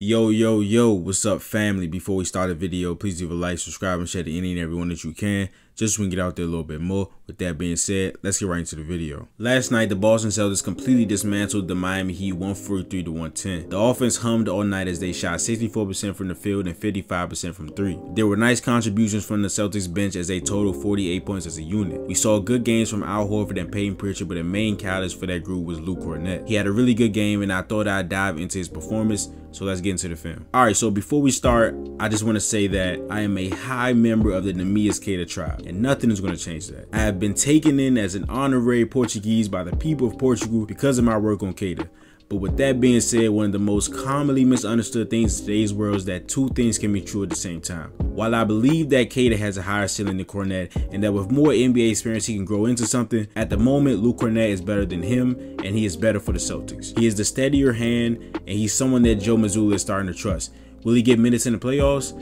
Yo, what's up, family? Before we start the video, please leave a like, subscribe, and share to any and everyone that you can, just so we can get out there a little bit more. With that being said, let's get right into the video. Last night, the Boston Celtics completely dismantled the Miami Heat 143 to 110. The offense hummed all night as they shot 64% from the field and 55% from three. There were nice contributions from the Celtics bench as they totaled 48 points as a unit. We saw good games from Al Horford and Peyton Pritchard, but the main catalyst for that group was Luke Kornet. He had a really good game, and I thought I'd dive into his performance. So let's get into the film. Alright, so before we start, I just want to say that I am a high member of the Queta tribe, and nothing is going to change that. I have been taken in as an honorary Portuguese by the people of Portugal because of my work on Queta. But with that being said, one of the most commonly misunderstood things in today's world is that two things can be true at the same time. While I believe that Queta has a higher ceiling than Kornet and that with more NBA experience he can grow into something, at the moment Luke Kornet is better than him and he is better for the Celtics. He is the steadier hand and he's someone that Joe Mazzulla is starting to trust. Will he get minutes in the playoffs?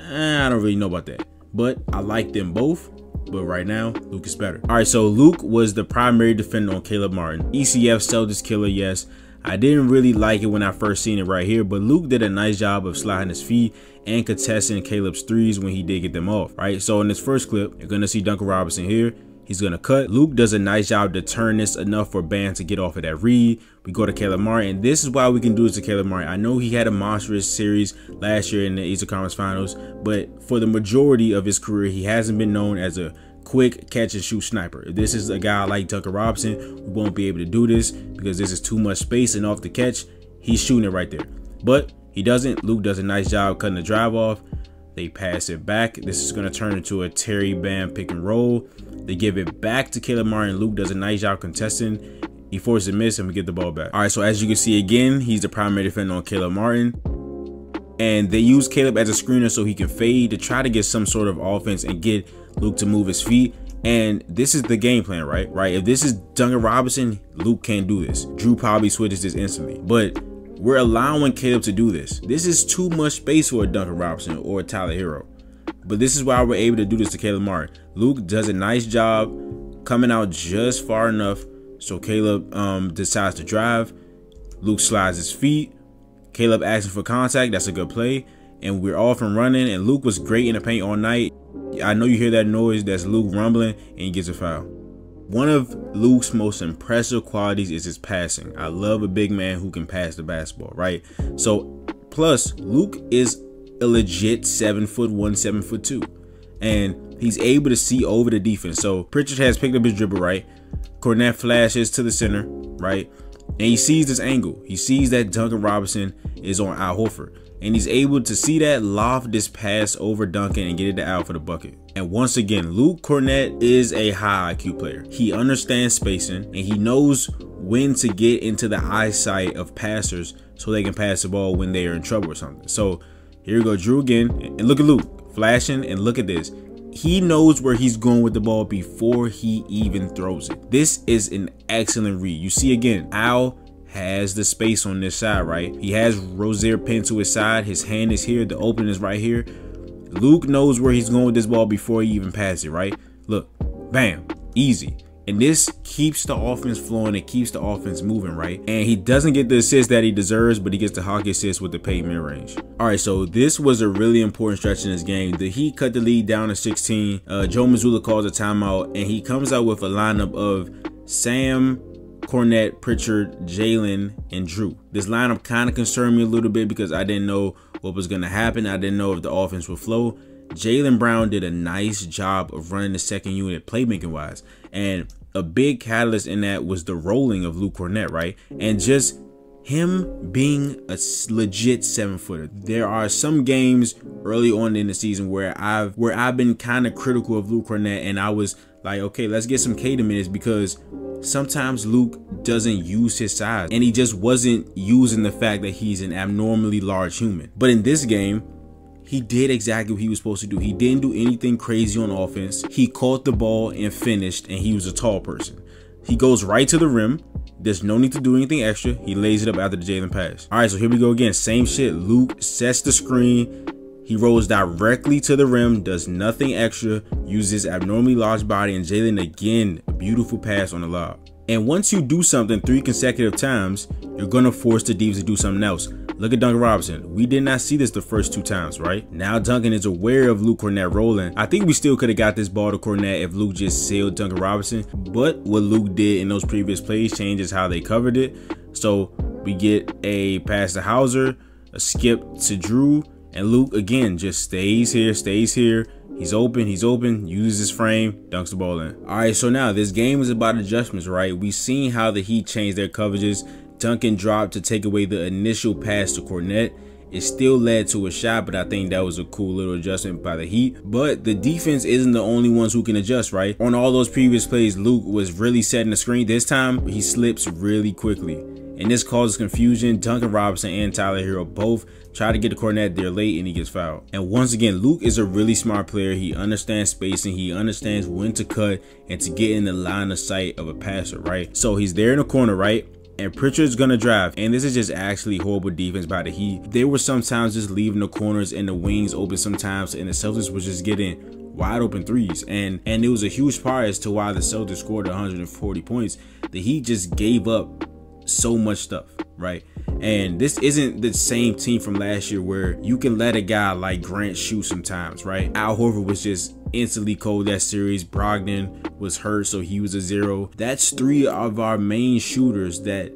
I don't really know about that. But I like them both. But right now, Luke is better. Alright, so Luke was the primary defender on Caleb Martin. ECF Celtics killer, yes. I didn't really like it when I first seen it right here, but Luke did a nice job of sliding his feet and contesting Caleb's threes when he did get them off, right? So in this first clip, you're going to see Duncan Robinson here. He's going to cut. Luke does a nice job to turn this enough for Bam to get off of that read. We go to Caleb Martin. This is why we can do this to Caleb Martin. I know he had a monstrous series last year in the Eastern Conference Finals, but for the majority of his career, he hasn't been known as a quick catch and shoot sniper. If this is a guy like Duncan Robinson, we won't be able to do this because this is too much space, and off the catch, he's shooting it right there. But he doesn't. Luke does a nice job cutting the drive off. They pass it back. This is going to turn into a Terry Bam pick and roll. They give it back to Caleb Martin. Luke does a nice job contesting. He forces a miss and we get the ball back. All right, so as you can see again, he's the primary defender on Caleb Martin. And they use Caleb as a screener so he can fade to try to get some sort of offense and get Luke to move his feet. And this is the game plan, right? If this is Duncan Robinson, Luke can't do this. Drew probably switches this instantly. But we're allowing Caleb to do this. This is too much space for a Duncan Robinson or a Tyler Hero. But this is why we're able to do this to Caleb Martin. Luke does a nice job coming out just far enough so Caleb decides to drive. Luke slides his feet. Caleb asking for contact. That's a good play. And we're off and running. And Luke was great in the paint all night. I know you hear that noise. That's Luke rumbling, and he gets a foul. One of Luke's most impressive qualities is his passing. I love a big man who can pass the basketball, right? So, plus, Luke is a legit 7'1", 7'2", and he's able to see over the defense. So Pritchard has picked up his dribble, right? Kornet flashes to the center, right? And he sees this angle. He sees that Duncan Robinson is on Al Horford. And he's able to see that, loft this pass over Duncan and get it to Al for the bucket. And once again, Luke Kornet is a high IQ player. He understands spacing and he knows when to get into the eyesight of passers so they can pass the ball when they are in trouble or something. So here we go, Drew again. And look at Luke flashing, and look at this. He knows where he's going with the ball before he even throws it. This is an excellent read. You see again, Al has the space on this side, right? He has Rozier pinned to his side. His hand is here. The opening is right here. Luke knows where he's going with this ball before he even passes it, right? Look, bam, easy. And this keeps the offense flowing. It keeps the offense moving, right? And he doesn't get the assist that he deserves, but he gets the hockey assist with the paint mid-range. All right, so this was a really important stretch in this game. The Heat cut the lead down to 16. Joe Mazzulla calls a timeout, and he comes out with a lineup of Sam, Kornet, Pritchard, Jalen, and Drew. This lineup kind of concerned me a little bit because I didn't know what was going to happen. I didn't know if the offense would flow. Jalen Brown did a nice job of running the second unit playmaking wise. And a big catalyst in that was the rolling of Luke Kornet, right? And just him being a legit 7-footer. There are some games early on in the season where I've been kind of critical of Luke Kornet, and I was like, okay, let's get some Queta minutes because sometimes Luke doesn't use his size, and he just wasn't using the fact that he's an abnormally large human. But in this game, he did exactly what he was supposed to do. He didn't do anything crazy on offense. He caught the ball and finished, and he was a tall person. He goes right to the rim. There's no need to do anything extra. He lays it up after the Jalen pass. All right, so here we go again. Same shit. Luke sets the screen. He rolls directly to the rim, does nothing extra, uses abnormally large body, and Jalen again, a beautiful pass on the lob. And once you do something 3 consecutive times, you're going to force the defense to do something else. Look at Duncan Robinson. We did not see this the first 2 times, right? Now Duncan is aware of Luke Kornet rolling. I think we still could have got this ball to Kornet if Luke just sealed Duncan Robinson. But what Luke did in those previous plays changes how they covered it. So we get a pass to Hauser, a skip to Drew, and Luke again just stays here. He's open, uses his frame, dunks the ball in. All right, so now this game is about adjustments, right? We've seen how the Heat changed their coverages. Duncan dropped to take away the initial pass to Kornet. It still led to a shot, but I think that was a cool little adjustment by the Heat. But the defense isn't the only ones who can adjust, right? On all those previous plays, Luke was really setting the screen. This time, he slips really quickly, and this causes confusion. Duncan Robinson and Tyler Hero both try to get the Kornet there late, and he gets fouled. And once again, Luke is a really smart player. He understands spacing. He understands when to cut and to get in the line of sight of a passer, right? So he's there in the corner, right? And Pritchard's gonna drive, and this is just actually horrible defense by the Heat. They were sometimes just leaving the corners and the wings open sometimes, and the Celtics was just getting wide open threes, and it was a huge part as to why the Celtics scored 140 points. The Heat just gave up so much stuff, right? And this isn't the same team from last year where you can let a guy like Grant shoot sometimes, right? Al Horford was just instantly cold that series. Brogdon was hurt, so he was a 0. That's 3 of our main shooters that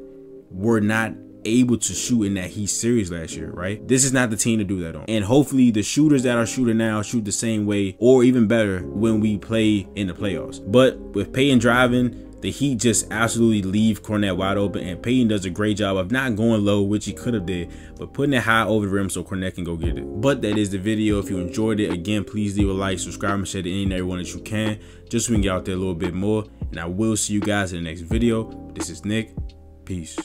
were not able to shoot in that Heat series last year, right? This is not the team to do that on. And hopefully the shooters that are shooting now shoot the same way or even better when we play in the playoffs. But with Payton driving, the Heat just absolutely leave Kornet wide open, and Payton does a great job of not going low, which he could have did, but putting it high over the rim so Kornet can go get it. But that is the video. If you enjoyed it, again, please leave a like, subscribe, and share to any and everyone that you can, just so we can get out there a little bit more. And I will see you guys in the next video. This is Nick. Peace.